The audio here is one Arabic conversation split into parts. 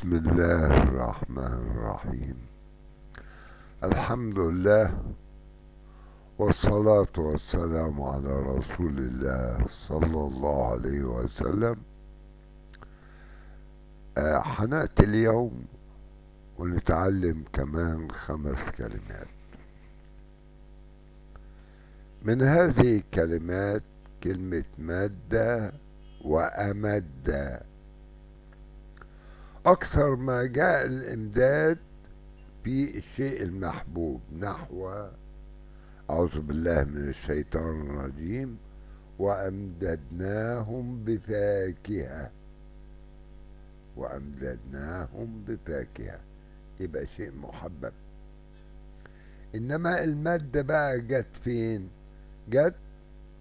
بسم الله الرحمن الرحيم. الحمد لله، والصلاة والسلام على رسول الله صلى الله عليه وسلم. هنأتي اليوم ونتعلم كمان 5 كلمات. من هذه الكلمات كلمة مادة وأمد. أكثر ما جاء الإمداد في الشيء المحبوب، نحو أعوذ بالله من الشيطان الرجيم وأمددناهم بفاكهة. وأمددناهم بفاكهة يبقى شيء محبب. إنما المادة بقى جت فين؟ جت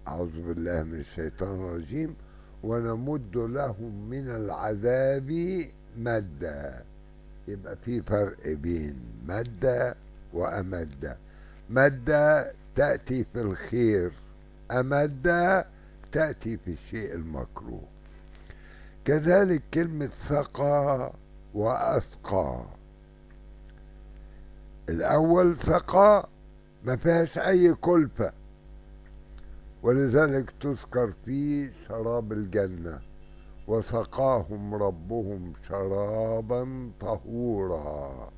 أعوذ بالله من الشيطان الرجيم ونمد لهم من العذاب مدا. يبقى في فرق بين مادة وأمد. مادة تأتي في الخير، أمد تأتي في الشيء المكروه. كذلك كلمة سقى وأسقى. الأول سقى ما فيهاش أي كلفة، ولذلك تذكر في شراب الجنة وسقاهم ربهم شرابا طهورا.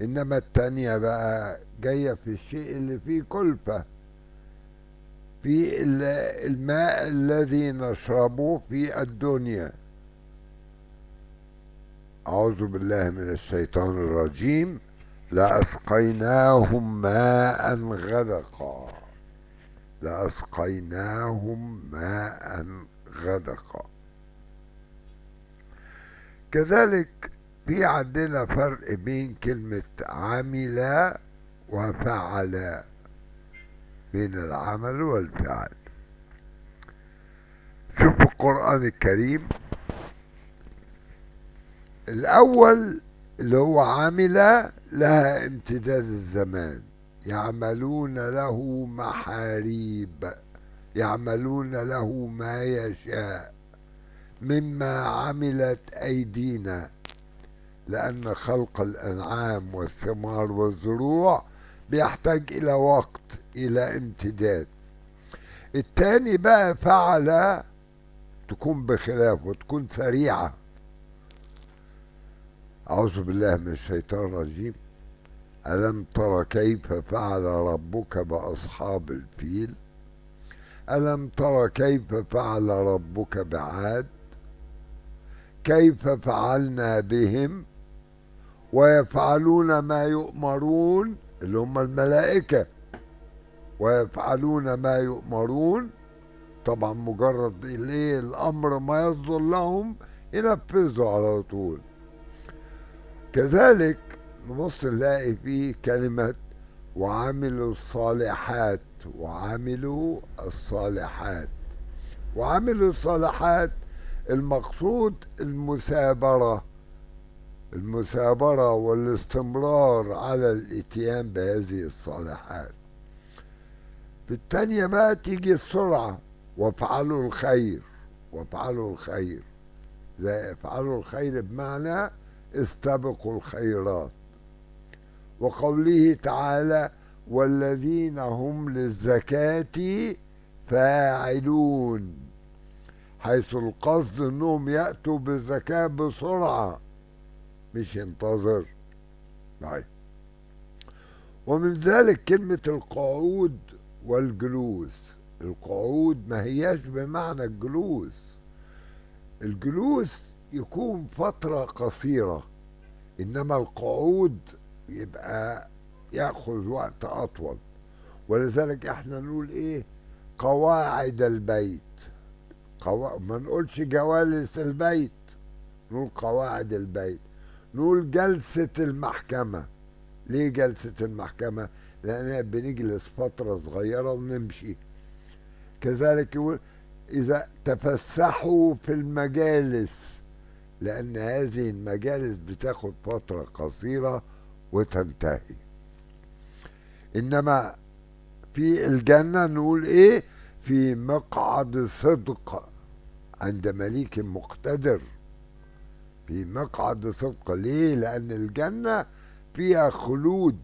إنما التانية بقى جاية في الشيء اللي فيه كلفة، في الماء الذي نشربه في الدنيا. أعوذ بالله من الشيطان الرجيم لأسقيناهم ماء غدقا. لأسقيناهم ماء غدقا. كذلك في عندنا فرق بين كلمة عمل وفعل، بين العمل والفعل. شوف القرآن الكريم الأول اللي هو عمل لها امتداد الزمان، يعملون له محاريب، يعملون له ما يشاء مما عملت أيدينا، لأن خلق الأنعام والثمار والزروع بيحتاج إلى وقت، إلى امتداد. التاني بقى فعل تكون بخلاف وتكون سريعة. أعوذ بالله من الشيطان الرجيم ألم تر كيف فعل ربك بأصحاب الفيل؟ ألم تر كيف فعل ربك بعاد؟ كيف فعلنا بهم؟ ويفعلون ما يؤمرون، اللي هم الملائكة، ويفعلون ما يؤمرون. طبعا مجرد الايه الامر ما يصدر لهم ينفذوا على طول. كذلك نبص نلاقي فيه كلمة وعملوا الصالحات. وعملوا الصالحات. وعملوا الصالحات المقصود المثابرة. المثابرة والاستمرار على الاتيان بهذه الصالحات. في التانية بقى تيجي السرعة، وافعلوا الخير. وافعلوا الخير زي افعلوا الخير بمعنى استبقوا الخيرات. وقوله تعالى والذين هم للزكاة فاعلون، حيث القصد انهم يأتوا بالزكاة بسرعة مش ينتظر. طيب، ومن ذلك كلمة القعود والجلوس. القعود ما هياش بمعنى الجلوس. الجلوس يكون فترة قصيرة، إنما القعود يبقى يأخذ وقت أطول. ولذلك احنا نقول ايه؟ قواعد البيت. ما نقولش جوالس البيت، نقول قواعد البيت. نقول جلسة المحكمة. ليه جلسة المحكمة؟ لأننا بنجلس فترة صغيرة ونمشي. كذلك يقول إذا تفسحوا في المجالس، لأن هذه المجالس بتاخد فترة قصيرة وتنتهي. إنما في الجنة نقول إيه؟ في مقعد صدق عند مليك مقتدر. في مقعد صدق. ليه؟ لأن الجنة فيها خلود،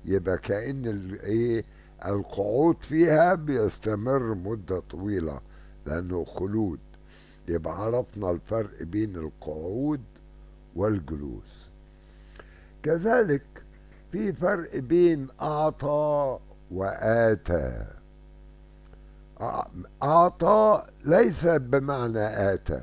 يبقى كأن ايه، القعود فيها بيستمر مدة طويلة لأنه خلود. يبقى عرفنا الفرق بين القعود والجلوس. كذلك في فرق بين أعطى وآتى. أعطى ليس بمعنى آتى،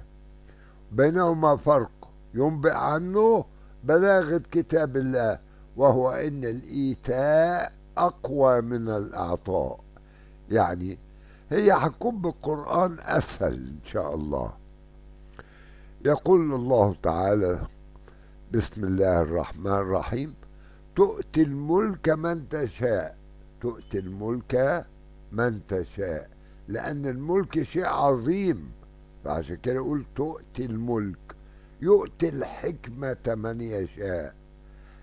بينهما فرق ينبئ عنه بلاغة كتاب الله، وهو إن الإيتاء أقوى من الإعطاء. يعني هي هتكون بالقرآن أسهل إن شاء الله. يقول الله تعالى: بسم الله الرحمن الرحيم: تؤتي الملك من تشاء. تؤتي الملك من تشاء، لأن الملك شيء عظيم، فعشان كده يقول تؤتي الملك. يؤتي الحكمة من يشاء.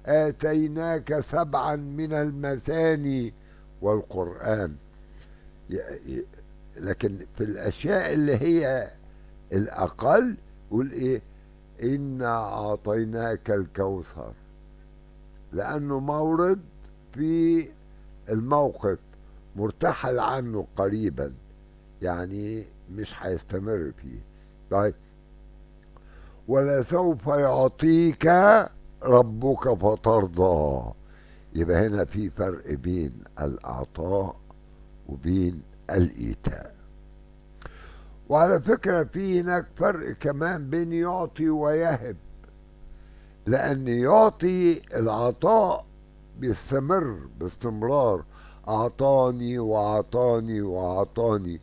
آتيناك سبعا من المثاني والقرآن. لكن في الأشياء اللي هي الأقل يقول إيه؟ إنا أعطيناك الكوثر، لأنه مورد في الموقف مرتحل عنه قريبا، يعني مش هيستمر فيه. طيب، ولسوف يعطيك ربك فترضى. يبقى هنا في فرق بين الإعطاء وبين الإيتاء. وعلى فكرة في هناك فرق كمان بين يعطي ويهب، لأن يعطي العطاء بيستمر باستمرار، أعطاني وأعطاني وأعطاني،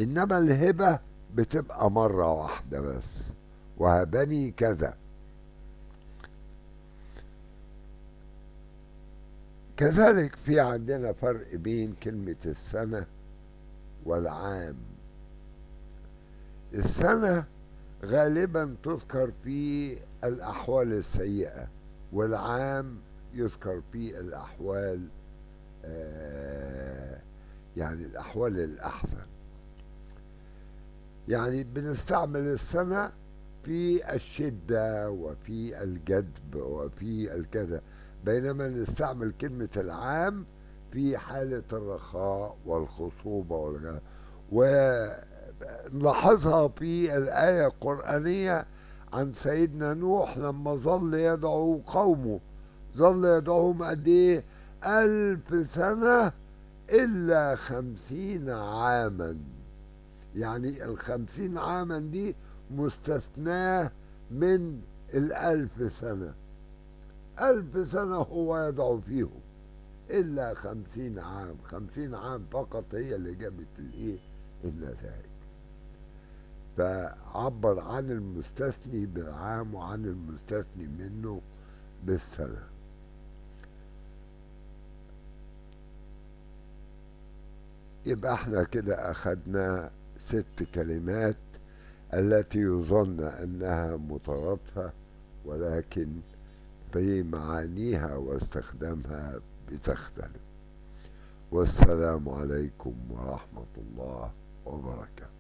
إنما الهبة بتبقى مرة واحدة بس، وهبني كذا. كذلك في عندنا فرق بين كلمة السنة والعام. السنة غالبا تذكر في الأحوال السيئة، والعام يذكر في الأحوال يعني الأحوال الأحسن. يعني بنستعمل السنة في الشدة وفي الجدب وفي الكذا، بينما نستعمل كلمة العام في حالة الرخاء والخصوبة والغاء. ونلاحظها في الآية القرآنية عن سيدنا نوح لما ظل يدعو قومه، ظل يدعوهم قد ايه؟ 1000 سنة إلا 50 عاما. يعني 50 عاما دي مستثناة من 1000 سنة. 1000 سنة هو يدعو فيهم، إلا 50 عام. 50 عام فقط هي اللي جابت الإيه؟ النتائج. فعبر عن المستثني بالعام وعن المستثني منه بالسنة. يبقى احنا كده أخدنا 6 كلمات التي يظن أنها مترادفة، ولكن في معانيها واستخدامها بتختلف. والسلام عليكم ورحمة الله وبركاته.